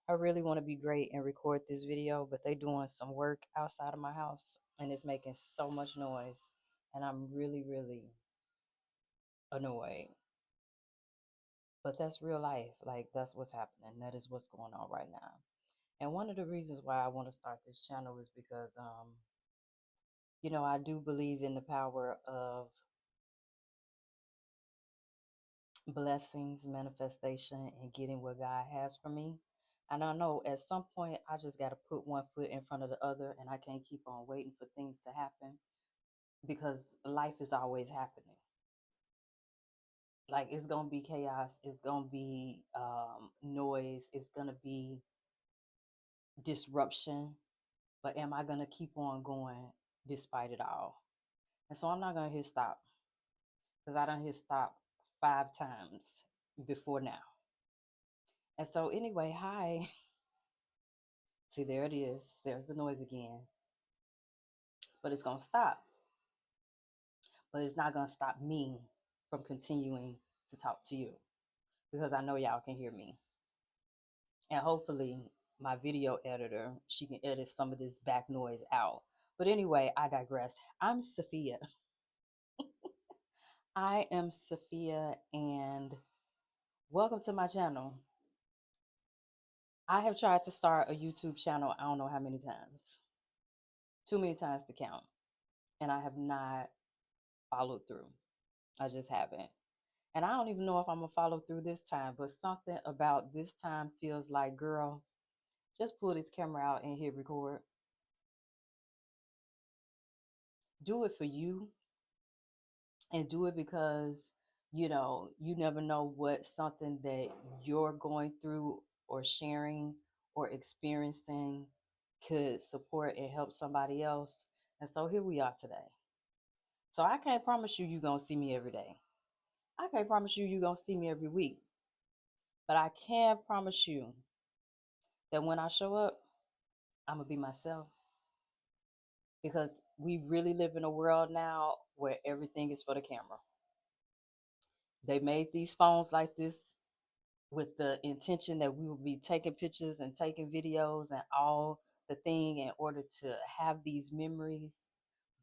I really want to be great and record this video, but they doing some work outside of my house and it's making so much noise. And I'm really, really annoyed. But that's real life. Like, that's what's happening. That is what's going on right now. And one of the reasons why I want to start this channel is because, I do believe in the power of blessings, manifestation, and getting what God has for me. And I know at some point I just got to put one foot in front of the other, and I can't keep on waiting for things to happen because life is always happening. Like, it's going to be chaos, it's going to be noise, it's going to be disruption. But am I going to keep on going despite it all? And so I'm not going to hit stop because I done hit stop 5 times before now. And so, anyway, hi. See, there it is. There's the noise again. But it's going to stop. But it's not going to stop me from continuing to talk to you because I know y'all can hear me. And hopefully, my video editor, she can edit some of this back noise out. But anyway, I digress. I'm Sophia. I am Sophia, and welcome to my channel. I have tried to start a YouTube channel, I don't know how many times. Too many times to count. And I have not followed through. I just haven't. And I don't even know if I'm going to follow through this time, but something about this time feels like, girl, just pull this camera out and hit record. Do it for you, and do it because, you never know what something that you're going through or sharing or experiencing could support and help somebody else. And so here we are today. So I can't promise you're going to see me every day. I can't promise you're going to see me every week. But I can promise you that when I show up, I'm going to be myself. Because we really live in a world now where everything is for the camera. They made these phones like this with the intention that we will be taking pictures and taking videos and all the thing in order to have these memories.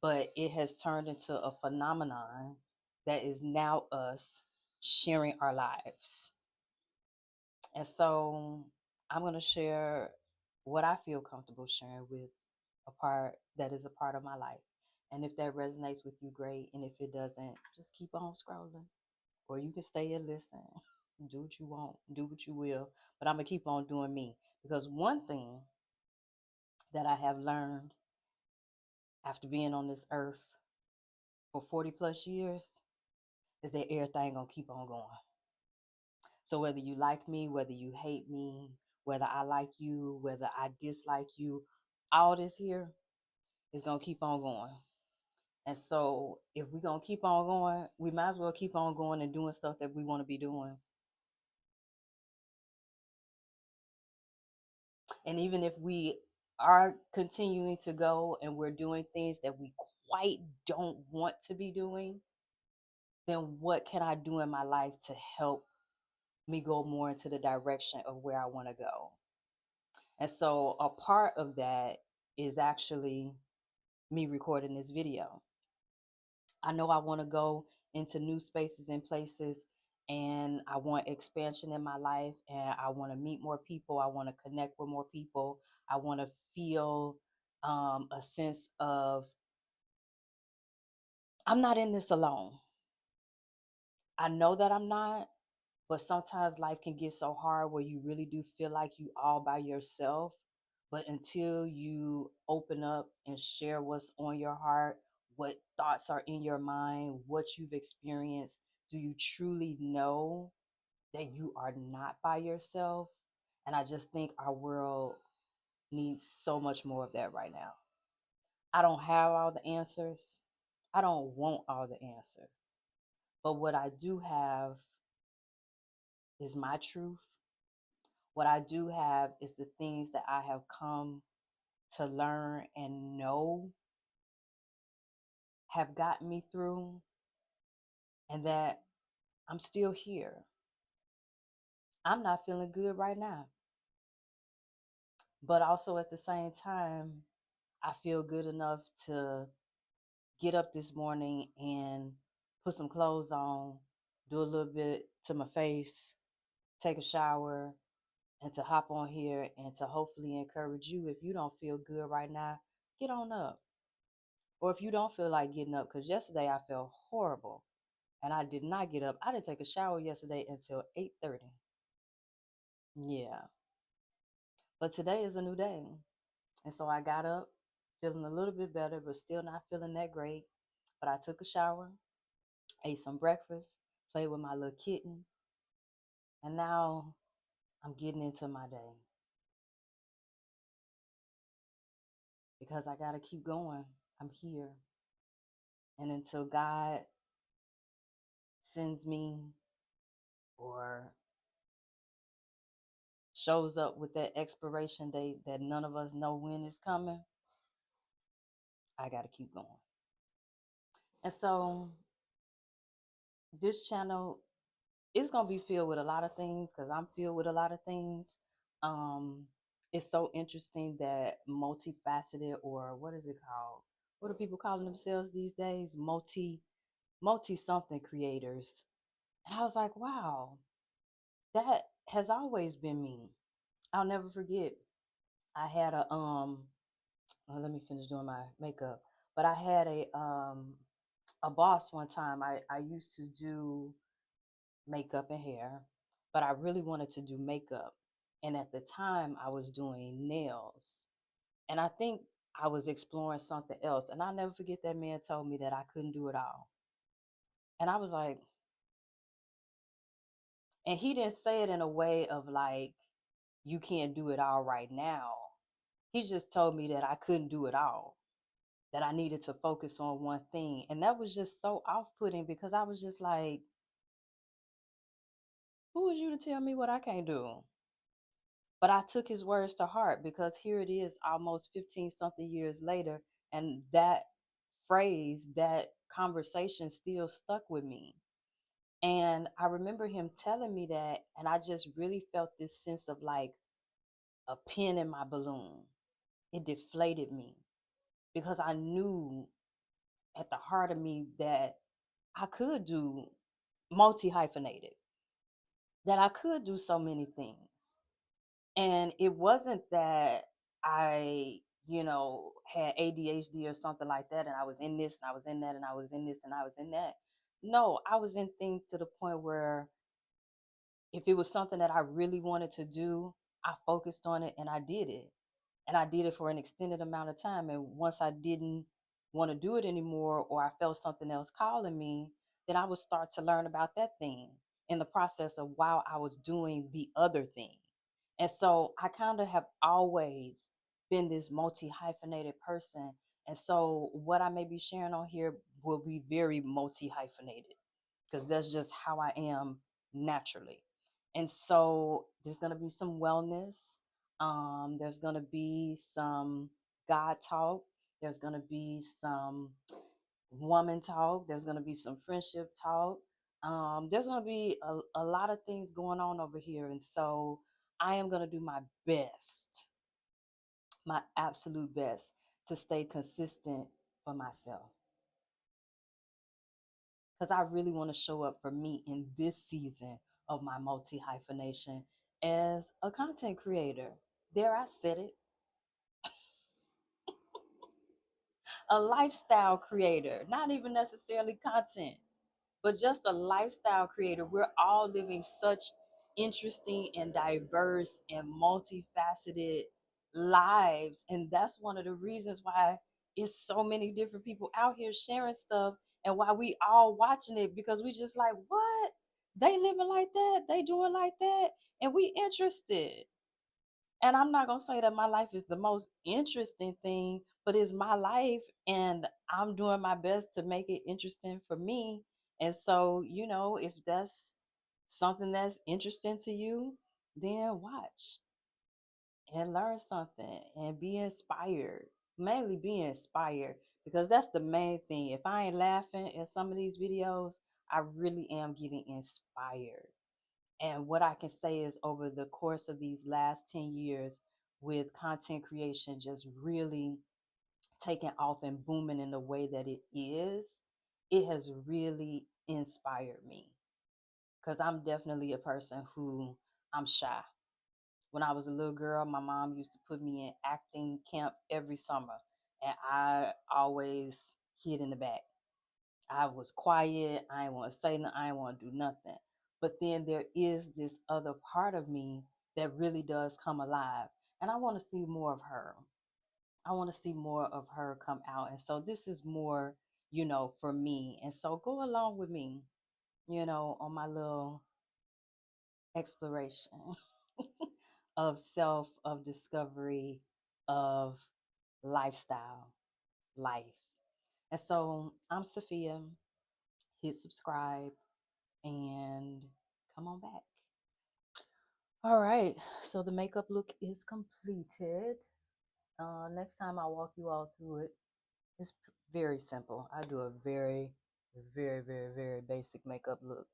But it has turned into a phenomenon that is now us sharing our lives. And so I'm going to share what I feel comfortable sharing with a part that is a part of my life. And if that resonates with you, great. And if it doesn't, just keep on scrolling. Or you can stay and listen. Do what you want, do what you will. But I'm going to keep on doing me. Because one thing that I have learned after being on this earth for 40 plus years is that everything going to keep on going. So whether you like me, whether you hate me, whether I like you, whether I dislike you, all this here is going to keep on going. And so if we're going to keep on going, we might as well keep on going and doing stuff that we want to be doing. And even if we are continuing to go and we're doing things that we quite don't want to be doing, then what can I do in my life to help me go more into the direction of where I want to go? And so a part of that is actually me recording this video. I know I want to go into new spaces and places, and I want expansion in my life, and I want to meet more people. I want to connect with more people. I want to feel a sense of I'm not in this alone. I know that I'm not, but sometimes life can get so hard where you really do feel like you all by yourself. But until you open up and share what's on your heart, what thoughts are in your mind, what you've experienced, do you truly know that you are not by yourself? And I just think our world needs so much more of that right now. I don't have all the answers. I don't want all the answers. But what I do have is my truth. What I do have is the things that I have come to learn and know have gotten me through, and that I'm still here. I'm not feeling good right now. But also at the same time, I feel good enough to get up this morning and put some clothes on, do a little bit to my face, take a shower, and to hop on here and to hopefully encourage you. If you don't feel good right now, get on up. Or if you don't feel like getting up, because yesterday I felt horrible and I did not get up. I didn't take a shower yesterday until 8:30. Yeah. But today is a new day. And so I got up feeling a little bit better, but still not feeling that great. But I took a shower, ate some breakfast, played with my little kitten, and now I'm getting into my day because I got to keep going. I'm here. And until God sends me or shows up with that expiration date that none of us know when it's coming, I got to keep going. And so this channel is going to be filled with a lot of things because I'm filled with a lot of things. Um, it's so interesting that multifaceted, or what is it called? What are people calling themselves these days? Multi something creators. And I was like, wow, that has always been me. I'll never forget. I had well, let me finish doing my makeup. But I had a boss one time. I used to do makeup and hair, but I really wanted to do makeup. And at the time I was doing nails. And I think I was exploring something else. And I'll never forget that man told me that I couldn't do it all. And I was like, and he didn't say it in a way of like, you can't do it all right now. He just told me that I couldn't do it all, that I needed to focus on one thing. And that was just so off putting because I was just like, who is you to tell me what I can't do? But I took his words to heart because here it is almost 15 something years later. And that phrase, that conversation still stuck with me. And I remember him telling me that. And I just really felt this sense of like a pin in my balloon. It deflated me because I knew at the heart of me that I could do multi hyphenated, that I could do so many things. And it wasn't that I, had ADHD or something like that, and I was in this and I was in that and I was in this and I was in that. No, I was in things to the point where if it was something that I really wanted to do, I focused on it and I did it. And I did it for an extended amount of time. And once I didn't want to do it anymore, or I felt something else calling me, then I would start to learn about that thing in the process of while I was doing the other thing. And so I kind of have always been this multi hyphenated person. And so what I may be sharing on here will be very multi hyphenated because that's just how I am naturally. And so there's going to be some wellness. There's going to be some God talk. There's going to be some woman talk. There's going to be some friendship talk. There's going to be a lot of things going on over here. And so I am going to do my best, my absolute best to stay consistent for myself. Because I really want to show up for me in this season of my multi hyphenation as a content creator. There, I said it, a lifestyle creator, not even necessarily content, but just a lifestyle creator. We're all living such interesting and diverse and multifaceted lives. And that's one of the reasons why it's so many different people out here sharing stuff and why we all watching it because we just like, what? They living like that, they doing like that, and we interested. And I'm not gonna say that my life is the most interesting thing, but it's my life and I'm doing my best to make it interesting for me. And so, if that's something that's interesting to you, then watch and learn something and be inspired. Mainly be inspired because that's the main thing. If I ain't laughing at some of these videos, I really am getting inspired. And what I can say is over the course of these last 10 years, with content creation just really taking off and booming in the way that it is, it has really inspired me because I'm definitely a person who I'm shy. When I was a little girl, my mom used to put me in acting camp every summer, and I always hid in the back. I was quiet. I didn't want to say nothing. I didn't want to do nothing. But then there is this other part of me that really does come alive, and I want to see more of her. I want to see more of her come out. And so this is more, for me. And so go along with me, on my little exploration of self, of discovery, of lifestyle, life. And so I'm Sophia. Hit subscribe and come on back. All right. So the makeup look is completed. Next time I'll walk you all through it. It's very simple. I do a very, very, very, very basic makeup look.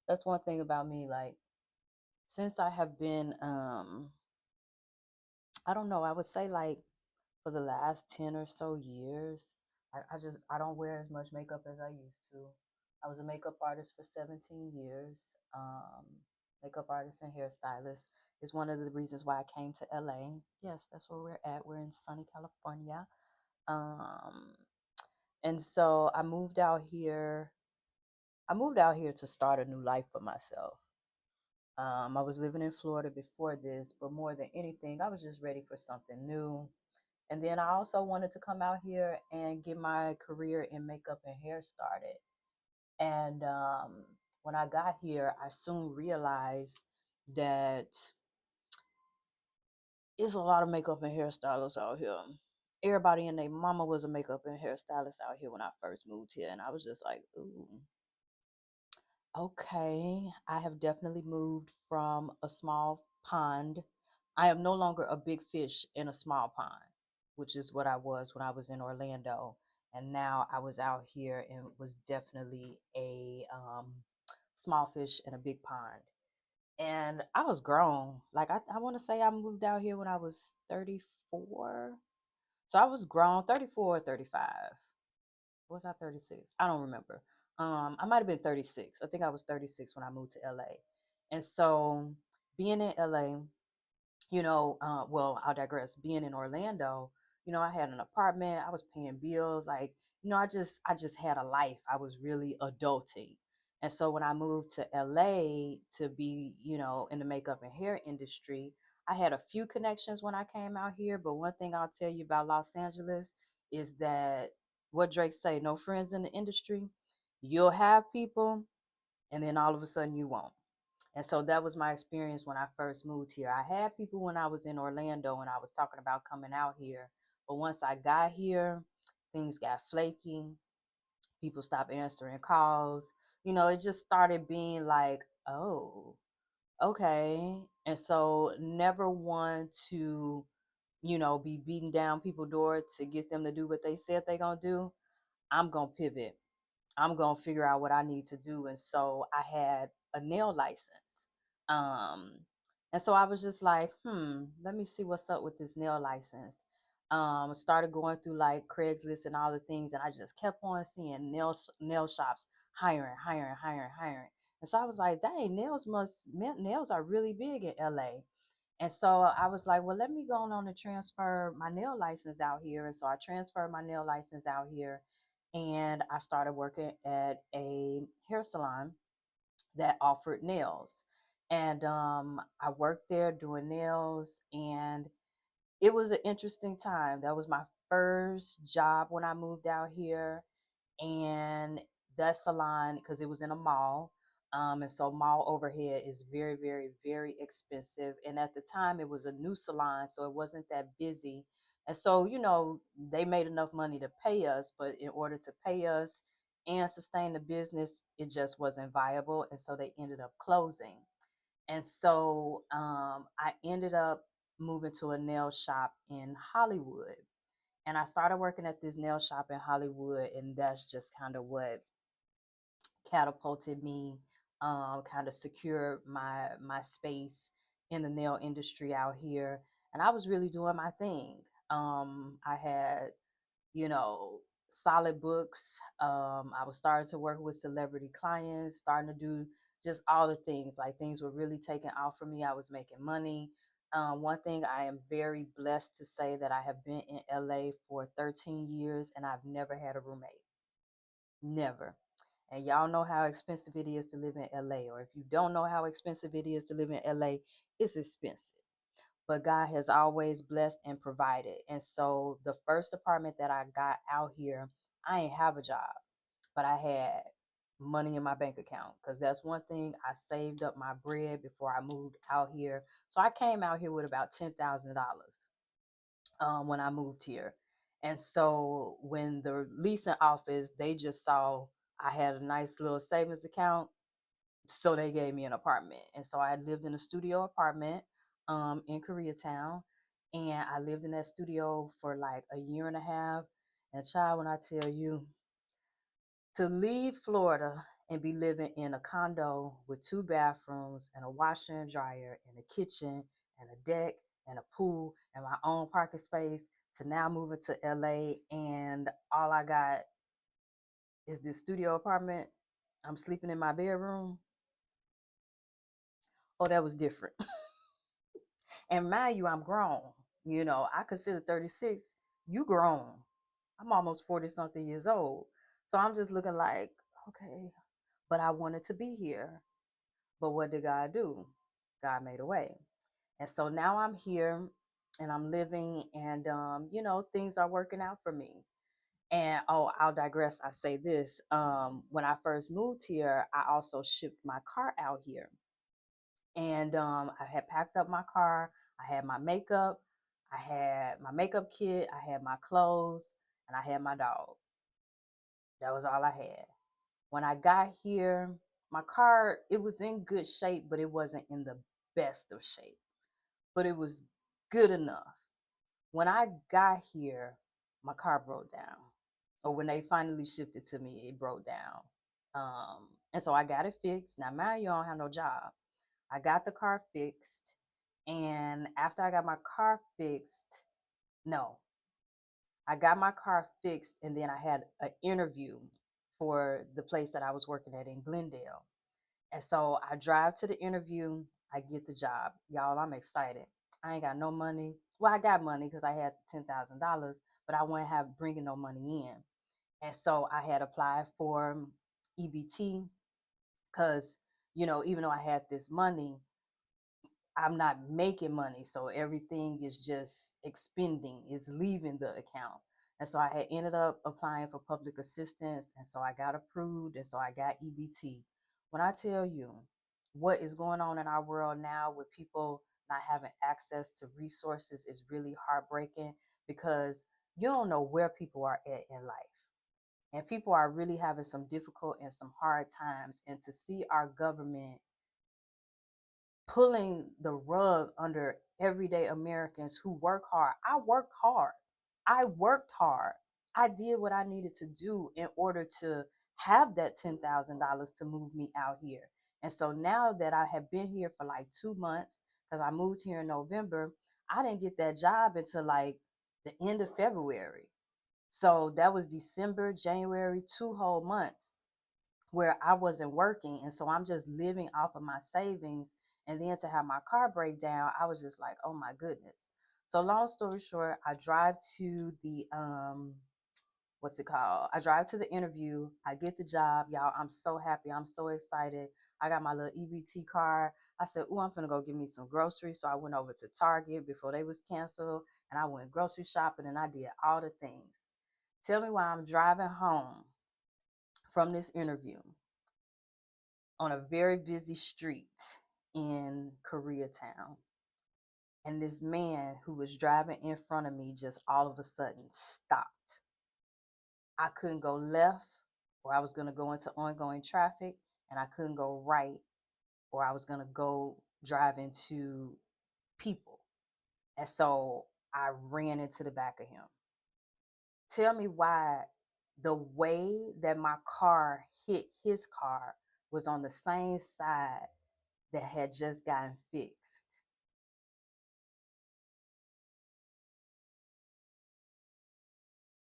That's one thing about me. Like, since I have been, I don't know, I would say like for the last 10 or so years, I don't wear as much makeup as I used to. I was a makeup artist for 17 years. Um, Makeup artist and hairstylist is one of the reasons why I came to LA. Yes, that's where we're at. We're in sunny California. Um, and so I moved out here to start a new life for myself. I was living in Florida before this, but more than anything, I was just ready for something new. And then I also wanted to come out here and get my career in makeup and hair started. And when I got here, I soon realized that there's a lot of makeup and hairstylists out here. Everybody and their mama was a makeup and hairstylist out here when I first moved here. And I was just like, ooh, okay, I have definitely moved from a small pond. I am no longer a big fish in a small pond, which is what I was when I was in Orlando. And now I was out here and was definitely a small fish in a big pond. And I was grown. Like, I want to say I moved out here when I was 34. So I was grown, 34 or 35. Was I 36? I don't remember. I might have been 36. I think I was 36 when I moved to LA. And so being in LA, well, I'll digress. Being in Orlando, I had an apartment, I was paying bills, like, I just had a life. I was really adulting. And so when I moved to LA to be, in the makeup and hair industry, I had a few connections when I came out here, but one thing I'll tell you about Los Angeles is that what Drake say, no friends in the industry. You'll have people and then all of a sudden you won't. And so that was my experience when I first moved here. I had people when I was in Orlando and I was talking about coming out here. But once I got here, things got flaky. People stopped answering calls. It just started being like, oh, okay. And so never one to, be beating down people's door to get them to do what they said they're going to do. I'm going to pivot. I'm gonna figure out what I need to do. And so I had a nail license. Um, and so I was just like, let me see what's up with this nail license. Started going through like Craigslist and all the things, and I just kept on seeing nail shops hiring, hiring, hiring, hiring. And so I was like, dang, nails are really big in LA. And so I was like, well, let me go on and transfer my nail license out here. And so I transferred my nail license out here and I started working at a hair salon that offered nails. And I worked there doing nails, and it was an interesting time. That was my first job when I moved out here, and that salon, because it was in a mall, and so mall overhead is very, very, very expensive. And at the time, it was a new salon, so it wasn't that busy. And so, they made enough money to pay us, but in order to pay us and sustain the business, it just wasn't viable. And so they ended up closing. And so I ended up moving to a nail shop in Hollywood. And I started working at this nail shop in Hollywood, and that's just kind of what catapulted me, kind of secured my space in the nail industry out here. and I was really doing my thing. I had, you know, solid books. I was starting to work with celebrity clients, starting to do just all the things. Like things were really taking off for me. I was making money. One thing I am very blessed to say that I have been in LA for 13 years and I've never had a roommate. Never. And y'all know how expensive it is to live in LA. Or if you don't know how expensive it is to live in LA, it's expensive. But God has always blessed and provided. And so the first apartment that I got out here, I ain't have a job, but I had money in my bank account because that's one thing. I saved up my bread before I moved out here. So I came out here with about $10,000 when I moved here. And so when the leasing office, they just saw I had a nice little savings account, so they gave me an apartment. And so I lived in a studio apartment in Koreatown, and I lived in that studio for like a year and a half. And child, when I tell you, to leave Florida and be living in a condo with two bathrooms and a washer and dryer and a kitchen and a deck and a pool and my own parking space, to now moving to LA and all I got is this studio apartment. I'm sleeping in my bedroom. Oh, that was different. And mind you, I'm grown. You know, I consider 36, you grown. I'm almost 40 something years old. So I'm just looking like, okay, but I wanted to be here. But what did God do? God made a way. And so now I'm here and I'm living, and, things are working out for me. And oh, I'll digress. I say this. When I first moved here, I also shipped my car out here. And I had packed up my car. I had my makeup. I had my makeup kit. I had my clothes, and I had my dog. That was all I had. When I got here, my car, it was in good shape, but it wasn't in the best of shape. But it was good enough. When I got here, my car broke down. Or when they finally shipped it to me, it broke down. And so I got it fixed. Now, mind you, I don't have no job. I got the car fixed. And after I got my car fixed, no, I got my car fixed. And then I had an interview for the place that I was working at in Glendale. And so I drive to the interview. I get the job. Y'all, I'm excited. I ain't got no money. Well, I got money because I had $10,000, but I wouldn't have bringing no money in. And so I had applied for EBT because, even though I had this money, I'm not making money. So everything is just expending, is leaving the account. And so I had ended up applying for public assistance. And so I got approved. And so I got EBT. When I tell you what is going on in our world now with people not having access to resources is really heartbreaking because you don't know where people are at in life. And people are really having some difficult and some hard times. And to see our government pulling the rug under everyday Americans who work hard. I worked hard. I worked hard. I did what I needed to do in order to have that $10,000 to move me out here. And so now that I have been here for like 2 months, because I moved here in November, I didn't get that job until like the end of February. So that was December, January, 2 whole months where I wasn't working. And so I'm just living off of my savings. And then to have my car break down, I was just like, oh my goodness. So long story short, I drive to the what's it called? I drive to the interview. I get the job. Y'all, I'm so happy. I'm so excited. I got my little EBT card. I said, oh, I'm gonna go get me some groceries. So I went over to Target before they was canceled and I went grocery shopping and I did all the things. Tell me why I'm driving home from this interview on a very busy street in Koreatown. And this man who was driving in front of me just all of a sudden stopped. I couldn't go left or I was going to go into ongoing traffic, and I couldn't go right or I was going to go drive into people. And so I ran into the back of him. Tell me why the way that my car hit his car was on the same side that had just gotten fixed.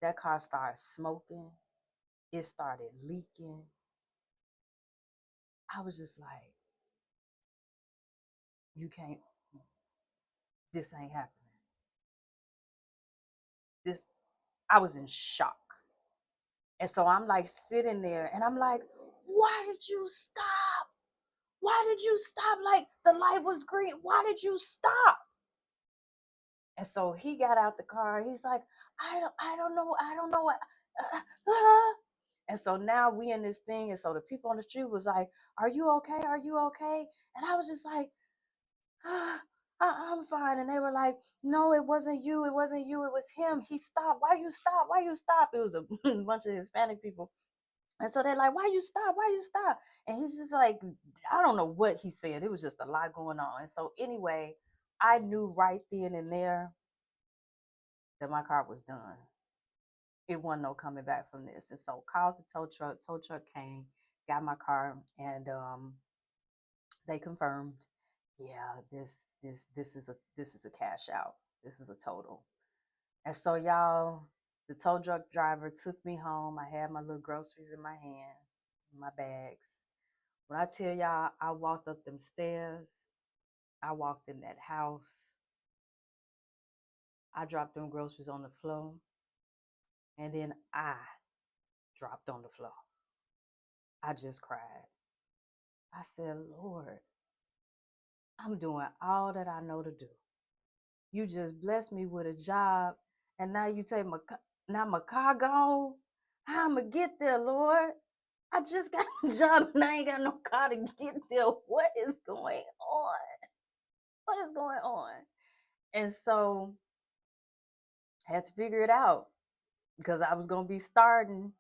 That car started smoking. It started leaking. I was just like, you can't, this ain't happening. This, I was in shock. And so I'm like sitting there and I'm like, why did you stop? Why did you stop? Like the light was green. Why did you stop? And so he got out the car. He's like, I don't know. I don't know what. And so now we in this thing. And so the people on the street was like, are you okay? Are you okay? And I was just like, I'm fine. And they were like, no, it wasn't you. It wasn't you. It was him. He stopped. Why you stop? Why you stop? It was a bunch of Hispanic people. And so they're like, why you stop? Why you stop? And he's just like, I don't know what he said. It was just a lot going on. And so anyway, I knew right then and there that my car was done. It wasn't no coming back from this. And so called the tow truck came, got my car, and they confirmed, yeah, this is a cash out. This is a total. And so y'all, the tow truck driver took me home. I had my little groceries in my hand, my bags. When I tell y'all, I walked up them stairs, I walked in that house, I dropped them groceries on the floor, and then I dropped on the floor. I just cried. I said, Lord, I'm doing all that I know to do. You just blessed me with a job, and now you take now my car gone. How I'ma get there, Lord? I just got a job and I ain't got no car to get there. What is going on? What is going on? And so I had to figure it out because I was gonna be starting.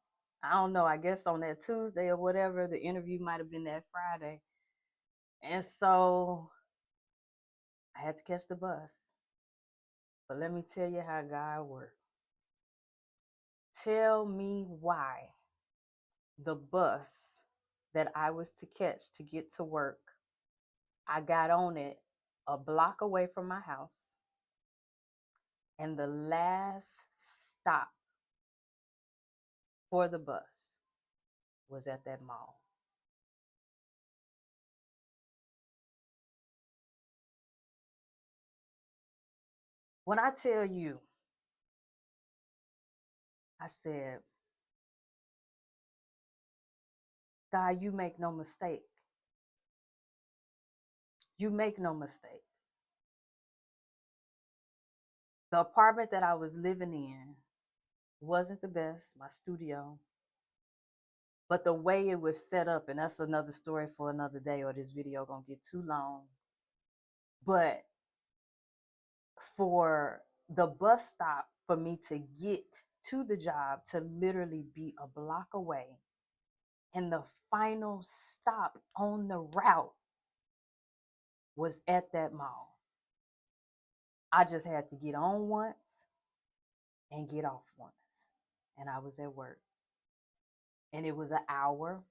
I don't know, I guess on that Tuesday or whatever. The interview might have been that Friday. And so I had to catch the bus. But let me tell you how God works. Tell me why the bus that I was to catch to get to work, I got on it a block away from my house. And the last stop for the bus was at that mall. When I tell you, I said, God, you make no mistake. You make no mistake. The apartment that I was living in wasn't the best, my studio, but the way it was set up, and that's another story for another day, or this video gonna get too long. But for the bus stop for me to get to the job to literally be a block away, and the final stop on the route was at that mall. I just had to get on once and get off once, and I was at work. And it was an hour.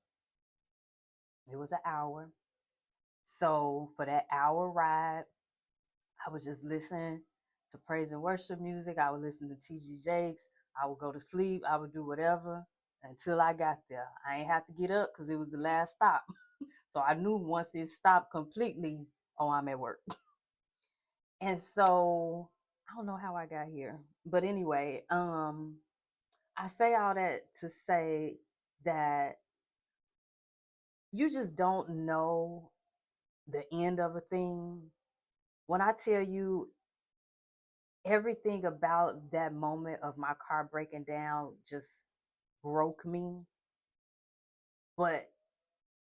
It was an hour. So for that hour ride, I was just listening to praise and worship music. I would listen to TG Jakes. I would go to sleep. I would do whatever until I got there. I ain't have to get up because it was the last stop. So I knew once it stopped completely, oh, I'm at work. And so I don't know how I got here. But anyway, I say all that to say that you just don't know the end of a thing. When I tell you everything about that moment of my car breaking down just broke me, but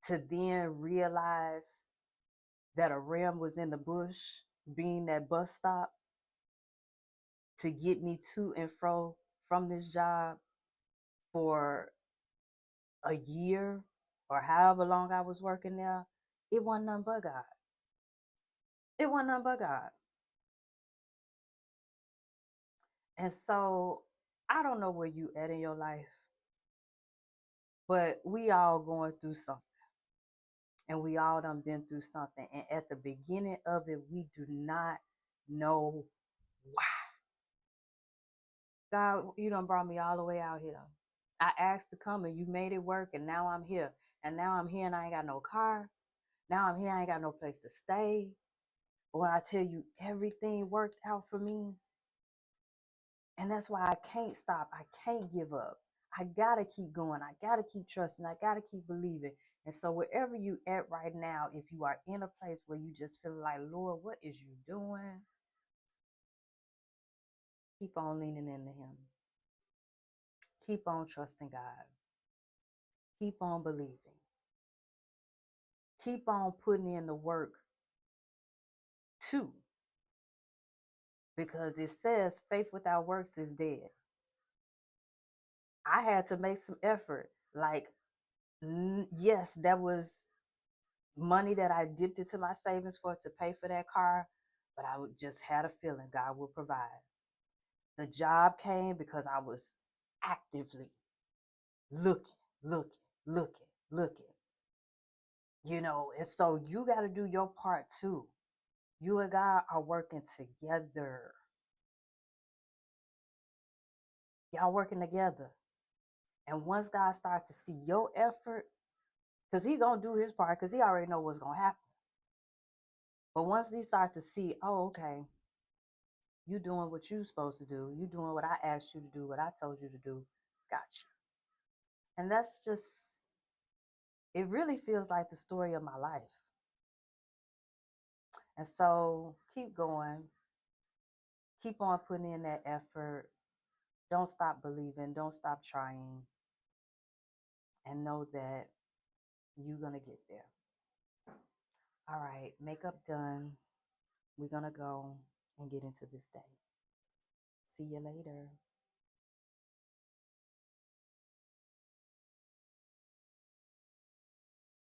to then realize that a ram was in the bush being that bus stop to get me to and fro from this job for a year or however long I was working there, it wasn't nothing but God. It wasn't nothing but God. And so I don't know where you at in your life, but we all going through something. And we all done been through something. And at the beginning of it, we do not know why. God, you done brought me all the way out here. I asked to come and you made it work, and now I'm here. And now I'm here and I ain't got no car. Now I'm here, I ain't got no place to stay. But when I tell you everything worked out for me, and that's why I can't stop. I can't give up. I gotta keep going. I gotta keep trusting. I gotta keep believing. And so wherever you at right now, if you are in a place where you just feel like, Lord, what is you doing? Keep on leaning into him. Keep on trusting God. Keep on believing. Keep on putting in the work too. Because it says faith without works is dead. I had to make some effort. Like, yes, that was money that I dipped into my savings for to pay for that car, but I just had a feeling God will provide. The job came because I was actively looking, looking, looking, looking, and so you got to do your part too. You and God are working together. Y'all working together. And once God starts to see your effort, because he going to do his part because he already know what's going to happen. But once he starts to see, oh, okay, you doing what you supposed to do. You doing what I asked you to do, what I told you to do. Gotcha. And that's just, it really feels like the story of my life. And so keep going. Keep on putting in that effort. Don't stop believing. Don't stop trying. And know that you're going to get there. All right, makeup done. We're going to go and get into this day. See you later.